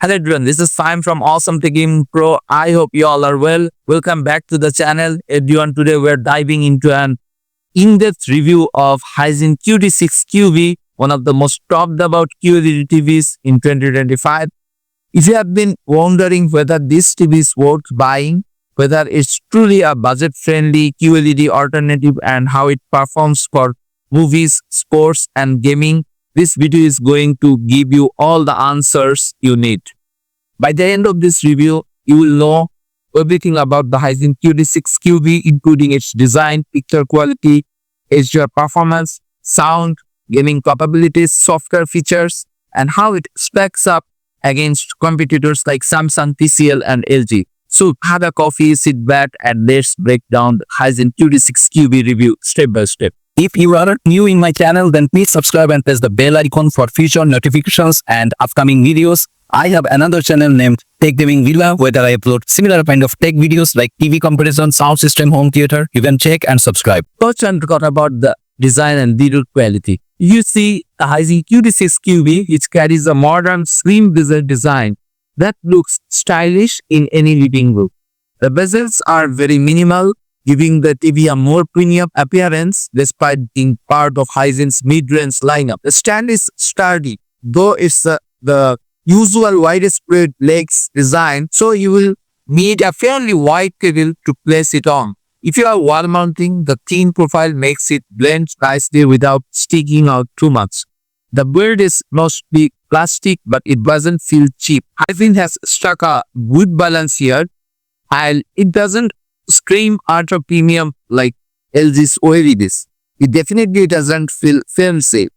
Hello everyone, this is Sam from Awesome Tech Game Pro. I hope you all are well. Welcome back to the channel. Everyone, today we're diving into an in-depth review of Hisense QD6QV, one of the most talked about QLED TVs in 2025. If you have been wondering whether this TV is worth buying, whether it's truly a budget-friendly QLED alternative and how it performs for movies, sports and gaming, this video is going to give you all the answers you need. By the end of this review, you will know everything about the Hisense QD6QV, including its design, picture quality, HDR performance, sound, gaming capabilities, software features, and how it stacks up against competitors like Samsung, TCL, and LG. So have a coffee, sit back, and let's break down the Hisense QD6QV review step by step. If you are new in my channel, then please subscribe and press the bell icon for future notifications and upcoming videos. I have another channel named Tech Gaming Vidaa, where I upload similar kind of tech videos like TV comparison, sound system, home theater. You can check and subscribe. First, I'm talking about the design and video quality. You see the Hisense QD6QV, which carries a modern, slim bezel design that looks stylish in any living room. The bezels are very minimal, giving the TV a more premium appearance despite being part of Hisense mid-range lineup. The stand is sturdy, though it's the usual widespread legs design, so you will need a fairly wide table to place it on. If you are wall mounting, the thin profile makes it blend nicely without sticking out too much. The build is mostly plastic, but it doesn't feel cheap. Hisense has struck a good balance here, and it doesn't scream ultra premium like LG's OLEDs. It definitely doesn't feel fancy.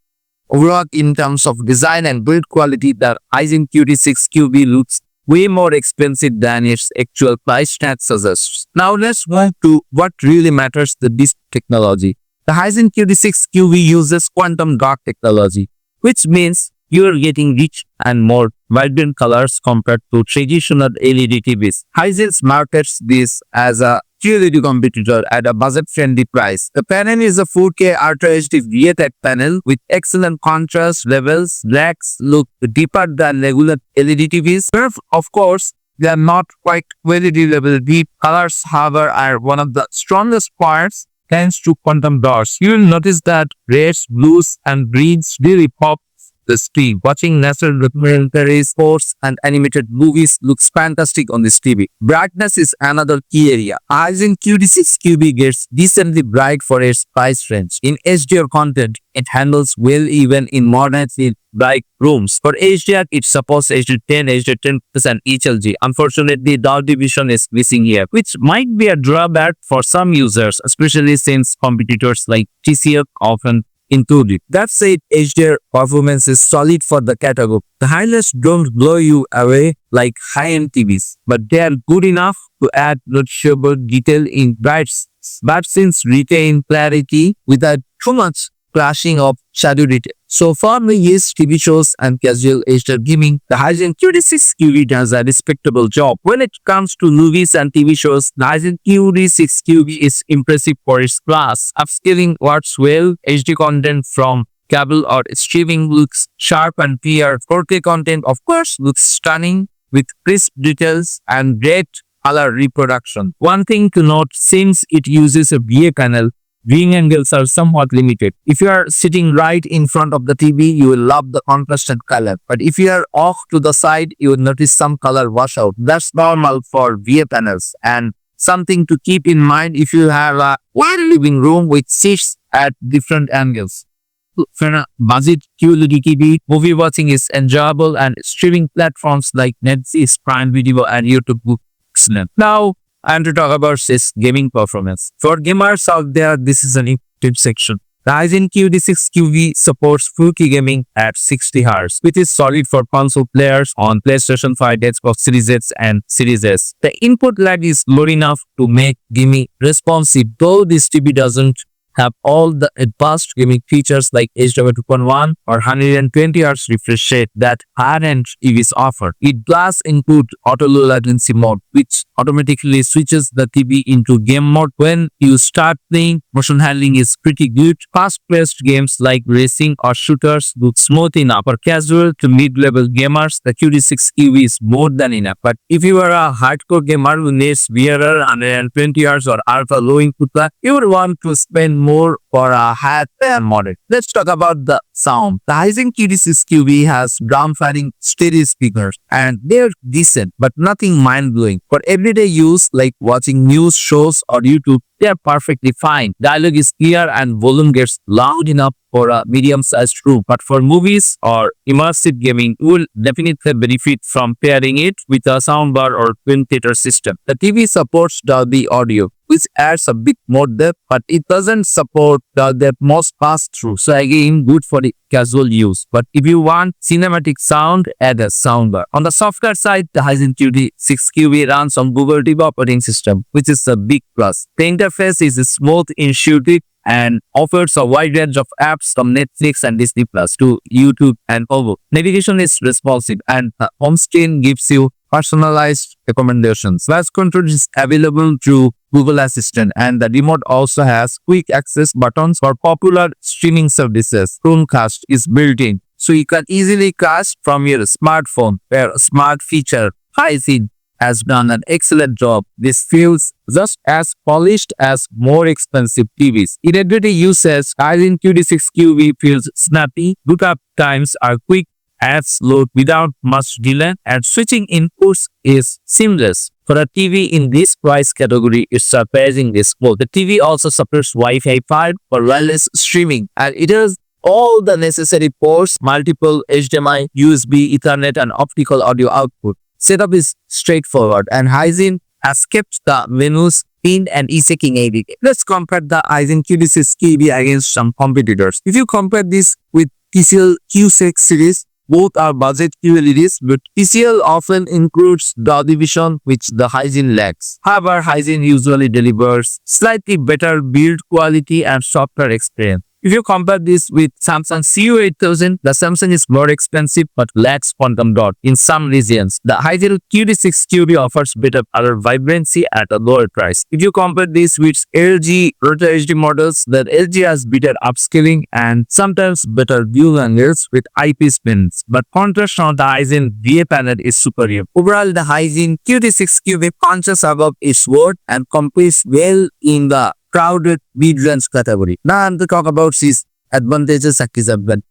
Overall, in terms of design and build quality, the Hisense QD6QV looks way more expensive than its actual price tag suggests. Now let's move to what really matters, the disc technology. The Hisense QD6QV uses quantum dark technology, which means you're getting rich and more vibrant colors compared to traditional LED TVs. Hisense markets this as a QLED competitor at a budget-friendly price. The panel is a 4K Ultra HD VA panel with excellent contrast levels. Blacks look deeper than regular LED TVs. Of course, they are not quite QLED level deep. Colors, however, are one of the strongest parts thanks to quantum dots. You will notice that reds, blues, and greens really pop the screen. Watching natural documentaries, sports, and animated movies looks fantastic on this TV. Brightness is another key area. Hisense QD6QV gets decently bright for its price range. In HDR content, it handles well even in moderately bright rooms. For HDR, it supports HD10, HD10 Plus, and HLG. Unfortunately, Dolby Vision is missing here, which might be a drawback for some users, especially since competitors like TCL often included. That said, HDR performance is solid for the category. The highlights don't blow you away like high-end TVs, but they are good enough to add noticeable detail in bright scenes, retain clarity without too much clashing of shadow detail. So for movies, TV shows, and casual HDR gaming, the Hisense QD6QV does a respectable job. When it comes to movies and TV shows, the Hisense QD6QV is impressive for its class. Upscaling works well. HD content from cable or streaming looks sharp and clear. 4K content, of course, looks stunning with crisp details and great color reproduction. One thing to note, since it uses a VA panel, viewing angles are somewhat limited. If you are sitting right in front of the TV, you will love the contrast and color. But if you are off to the side, you will notice some color washout. That's normal for VA panels and something to keep in mind if you have a wide living room with seats at different angles. For a budget QLED TV, movie watching is enjoyable and streaming platforms like Netflix, Prime Video, and YouTube look excellent. Now, and to talk about this gaming performance. For gamers out there, this is an important section. The Hisense QD6QV supports 4K gaming at 60 Hz, which is solid for console players on PlayStation 5, Xbox Series X, and Series S. The input lag is low enough to make gaming responsive, though this TV doesn't have all the advanced gaming features like HDR 2.1 or 120 Hz refresh rate that higher-end TVs offer. It does include auto low latency mode, which automatically switches the TV into game mode when you start playing. Motion handling is pretty good. Fast-paced games like racing or shooters look smooth enough. For casual to mid-level gamers, the QD6QV is more than enough. But if you are a hardcore gamer who needs VRR 120 Hz or ultra low input lag, you would want to spend more for a higher model. Let's talk about the sound. The Hisense QD6QV has ground-firing stereo speakers and they're decent but nothing mind-blowing. For everyday use like watching news shows or YouTube, they are perfectly fine. Dialogue is clear and volume gets loud enough for a medium-sized room. But for movies or immersive gaming, you will definitely benefit from pairing it with a soundbar or twin theater system. The TV supports Dolby audio, which adds a bit more depth, but it doesn't support Dolby Atmos pass-through. So again, good for the casual use. But if you want cinematic sound, add a soundbar. On the software side, the Hisense QD6QV runs on Google TV operating system, which is a big plus. The interface is smooth, intuitive, and offers a wide range of apps from Netflix and Disney Plus to YouTube and Ovo. Navigation is responsive and the home screen gives you personalized recommendations. Voice control is available through Google Assistant and the remote also has quick access buttons for popular streaming services. Chromecast is built in, so you can easily cast from your smartphone, where a smart feature Hisense has done an excellent job. This feels just as polished as more expensive TVs. In everyday usage, Hisense QD6QV feels snappy, bootup times are quick, apps load without much delay, and switching inputs is seamless. For a TV in this price category, it's surprisingly smooth. The TV also supports Wi-Fi 5 for wireless streaming, and it has all the necessary ports, multiple HDMI, USB, Ethernet, and optical audio output. Setup is straightforward, and Hisense has kept the menus in and easy-checking editing. Let's compare the Hisense QD6QV against some competitors. If you compare this with TCL Q6 series, both are budget QLEDs, but TCL often includes Dolby Vision, which the Hisense lacks. However, Hisense usually delivers slightly better build quality and software experience. If you compare this with Samsung CU8000, the Samsung is more expensive but lacks quantum dot in some regions. The Hisense QD6QV offers better color vibrancy at a lower price. If you compare this with LG Ultra HD models, then LG has better upscaling and sometimes better view angles with eyepiece pins. But contrast on the Hisense VA panel is superior. Overall, the Hisense QD6QV punches above its weight and competes well in the crowded mid-range category. Now I'm to talk about its advantages and disadvantages.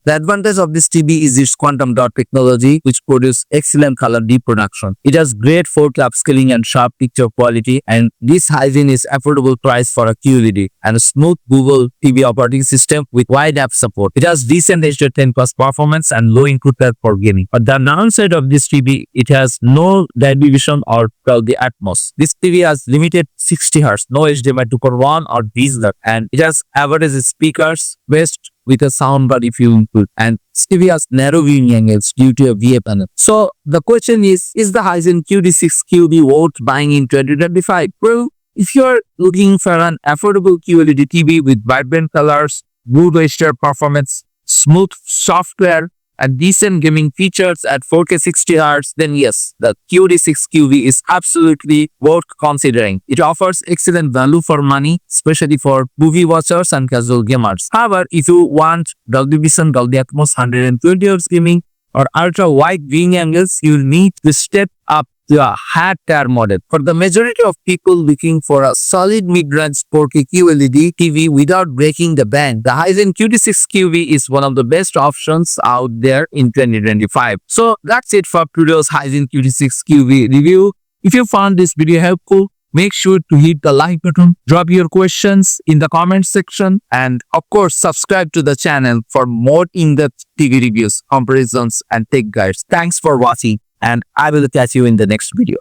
The advantage of this TV is its quantum dot technology, which produces excellent color reproduction. It has great 4K upscaling and sharp picture quality, and this Hisense is affordable price for a QLED and a smooth Google TV operating system with wide app support. It has decent HDR 10 plus performance and low input lag for gaming. But the downside of this TV, it has no Dolby Vision or Dolby Atmos. This TV has limited 60 Hz, no HDMI 2.1 or VSLAR, and it has average speakers best with a soundbar if you input, and TV has narrow viewing angles due to a VA panel. So the question is the Hisense QD6QV worth buying in 2025? Well, if you're looking for an affordable QLED TV with vibrant colors, good HDR performance, smooth software, and decent gaming features at 4K 60 Hz, then yes, the QD6QV is absolutely worth considering. It offers excellent value for money, especially for movie watchers and casual gamers. However, if you want Dolby Vision, Dolby Atmos, 120 Hz gaming, or ultra-wide viewing angles, you'll need to step up to a high-tier model. For the majority of people looking for a solid mid-range 4K QLED TV without breaking the bank, the Hisense QD6QV is one of the best options out there in 2025. So that's it for today's Hisense QD6QV review. If you found this video helpful, make sure to hit the like button, drop your questions in the comment section, and of course subscribe to the channel for more in-depth TV reviews, comparisons, and tech guides. Thanks for watching, and I will catch you in the next video.